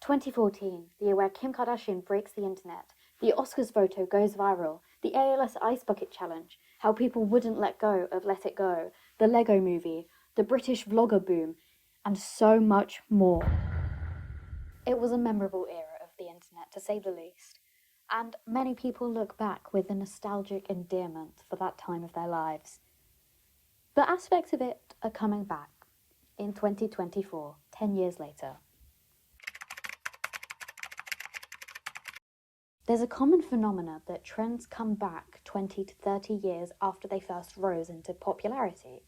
2014, the year where Kim Kardashian breaks the internet, the Oscars photo goes viral, the ALS Ice Bucket Challenge, how people wouldn't let go of Let It Go, the Lego Movie, the British vlogger boom, and so much more. It was a memorable era of the internet, to say the least, and many people look back with a nostalgic endearment for that time of their lives. But aspects of it are coming back in 2024, 10 years later. There's a common phenomenon that trends come back 20 to 30 years after they first rose into popularity.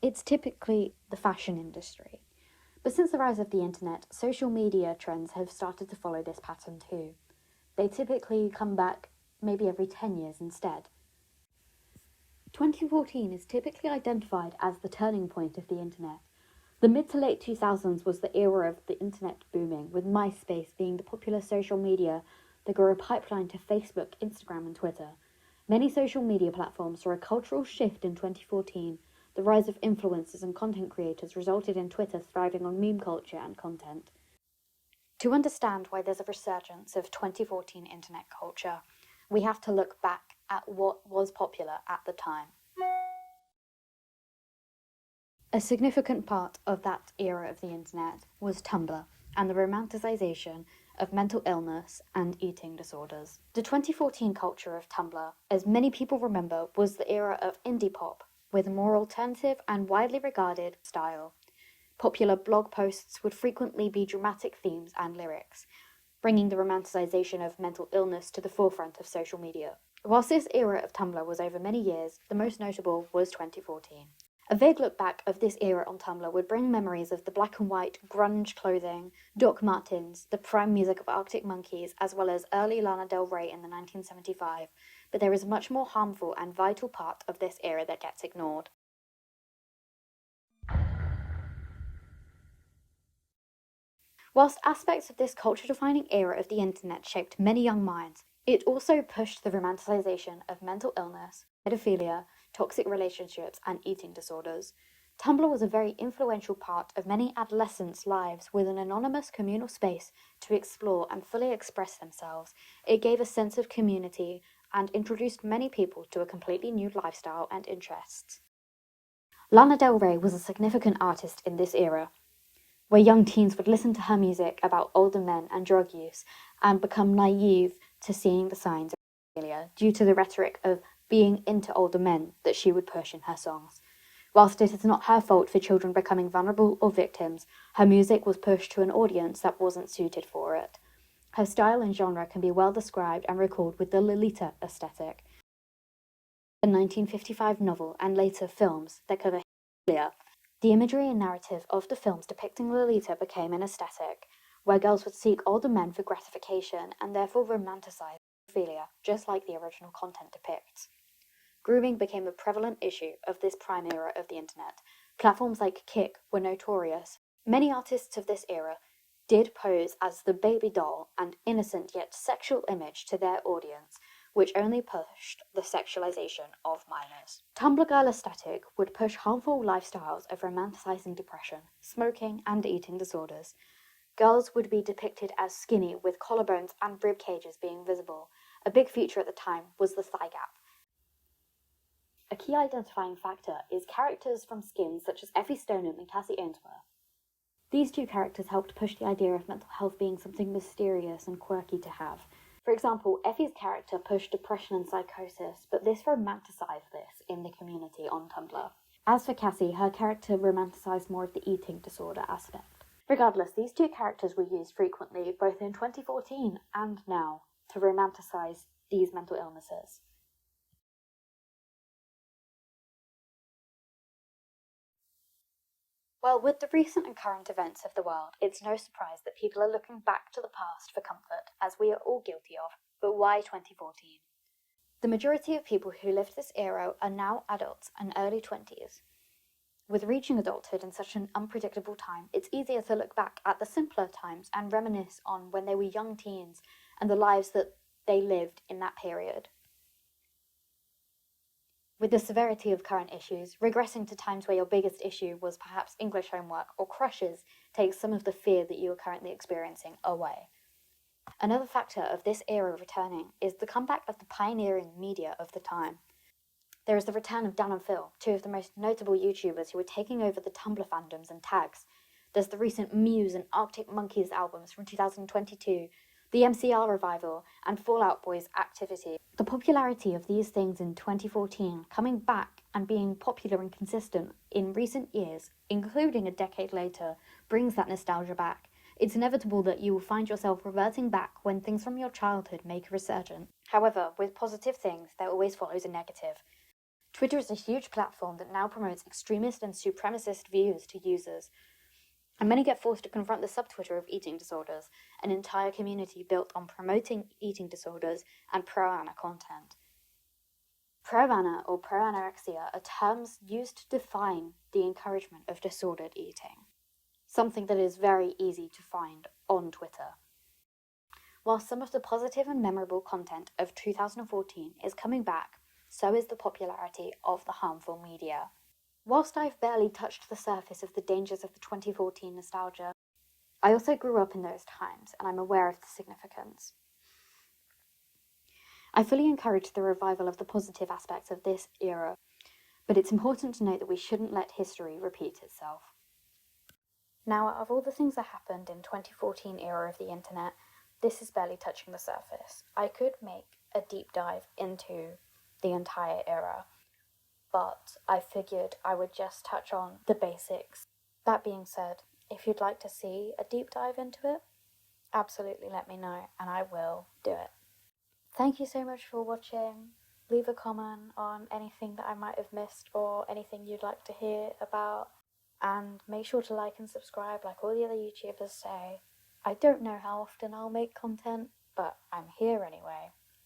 It's typically the fashion industry. But since the rise of the internet, social media trends have started to follow this pattern too. They typically come back maybe every 10 years instead. 2014 is typically identified as the turning point of the internet. The mid to late 2000s was the era of the internet booming, with MySpace being the popular social media that grew a pipeline to Facebook, Instagram, and Twitter. Many social media platforms saw a cultural shift in 2014. The rise of influencers and content creators resulted in Twitter thriving on meme culture and content. To understand why there's a resurgence of 2014 internet culture, we have to look back at what was popular at the time. A significant part of that era of the internet was Tumblr and the romanticization of mental illness and eating disorders. The 2014 culture of Tumblr, as many people remember, was the era of indie pop, with a more alternative and widely regarded style. Popular blog posts would frequently be dramatic themes and lyrics, bringing the romanticization of mental illness to the forefront of social media. Whilst this era of Tumblr was over many years, the most notable was 2014. A vague look back of this era on Tumblr would bring memories of the black and white grunge clothing, Doc Martens, the prime music of Arctic Monkeys, as well as early Lana Del Rey in the 1975, but there is a much more harmful and vital part of this era that gets ignored. Whilst aspects of this culture-defining era of the internet shaped many young minds, it also pushed the romanticization of mental illness, pedophilia, toxic relationships, and eating disorders. Tumblr was a very influential part of many adolescents' lives, with an anonymous communal space to explore and fully express themselves. It gave a sense of community and introduced many people to a completely new lifestyle and interests. Lana Del Rey was a significant artist in this era, where young teens would listen to her music about older men and drug use and become naive to seeing the signs of failure due to the rhetoric of being into older men that she would push in her songs. Whilst it is not her fault for children becoming vulnerable or victims, her music was pushed to an audience that wasn't suited for it. Her style and genre can be well described and recalled with the Lolita aesthetic. The 1955 novel and later films that cover failure. The imagery and narrative of the films depicting Lolita became an aesthetic, where girls would seek older men for gratification and therefore romanticize pedophilia, just like the original content depicts. Grooming became a prevalent issue of this prime era of the internet. Platforms like Kik were notorious. Many artists of this era did pose as the baby doll and innocent yet sexual image to their audience, which only pushed the sexualization of minors. Tumblr girl aesthetic would push harmful lifestyles of romanticizing depression, smoking, and eating disorders. Girls would be depicted as skinny, with collarbones and rib cages being visible. A big feature at the time was the thigh gap. A key identifying factor is characters from skins such as Effie Stoneham and Cassie Ainsworth. These two characters helped push the idea of mental health being something mysterious and quirky to have. For example, Effie's character pushed depression and psychosis, but this romanticized this in the community on Tumblr. As for Cassie, her character romanticized more of the eating disorder aspect. Regardless, these two characters were used frequently, both in 2014 and now, to romanticize these mental illnesses. Well, with the recent and current events of the world, it's no surprise that people are looking back to the past for comfort, as we are all guilty of. But why 2014? The majority of people who lived this era are now adults and early 20s. With reaching adulthood in such an unpredictable time, it's easier to look back at the simpler times and reminisce on when they were young teens and the lives that they lived in that period. With the severity of current issues, regressing to times where your biggest issue was perhaps English homework or crushes takes some of the fear that you are currently experiencing away. Another factor of this era returning is the comeback of the pioneering media of the time. There is the return of Dan and Phil, two of the most notable YouTubers who are taking over the Tumblr fandoms and tags. There's the recent Muse and Arctic Monkeys albums from 2022, the MCR revival, and Fall Out Boy's activity. The popularity of these things in 2014 coming back and being popular and consistent in recent years, including a decade later, brings that nostalgia back. It's inevitable that you will find yourself reverting back when things from your childhood make a resurgence. However, with positive things, there always follows a negative. Twitter is a huge platform that now promotes extremist and supremacist views to users, and many get forced to confront the subtwitter of eating disorders, an entire community built on promoting eating disorders and pro-ana content. Pro-ana or pro-anorexia are terms used to define the encouragement of disordered eating, something that is very easy to find on Twitter. While some of the positive and memorable content of 2014 is coming back, so is the popularity of the harmful media. Whilst I've barely touched the surface of the dangers of the 2014 nostalgia, I also grew up in those times and I'm aware of the significance. I fully encourage the revival of the positive aspects of this era, but it's important to note that we shouldn't let history repeat itself. Now, out of all the things that happened in 2014 era of the internet, this is barely touching the surface. I could make a deep dive into the entire era, but I figured I would just touch on the basics. That being said, if you'd like to see a deep dive into it, absolutely let me know and I will do it. Thank you so much for watching. Leave a comment on anything that I might have missed or anything you'd like to hear about, and make sure to like and subscribe like all the other YouTubers say. I don't know how often I'll make content, but I'm here anyway.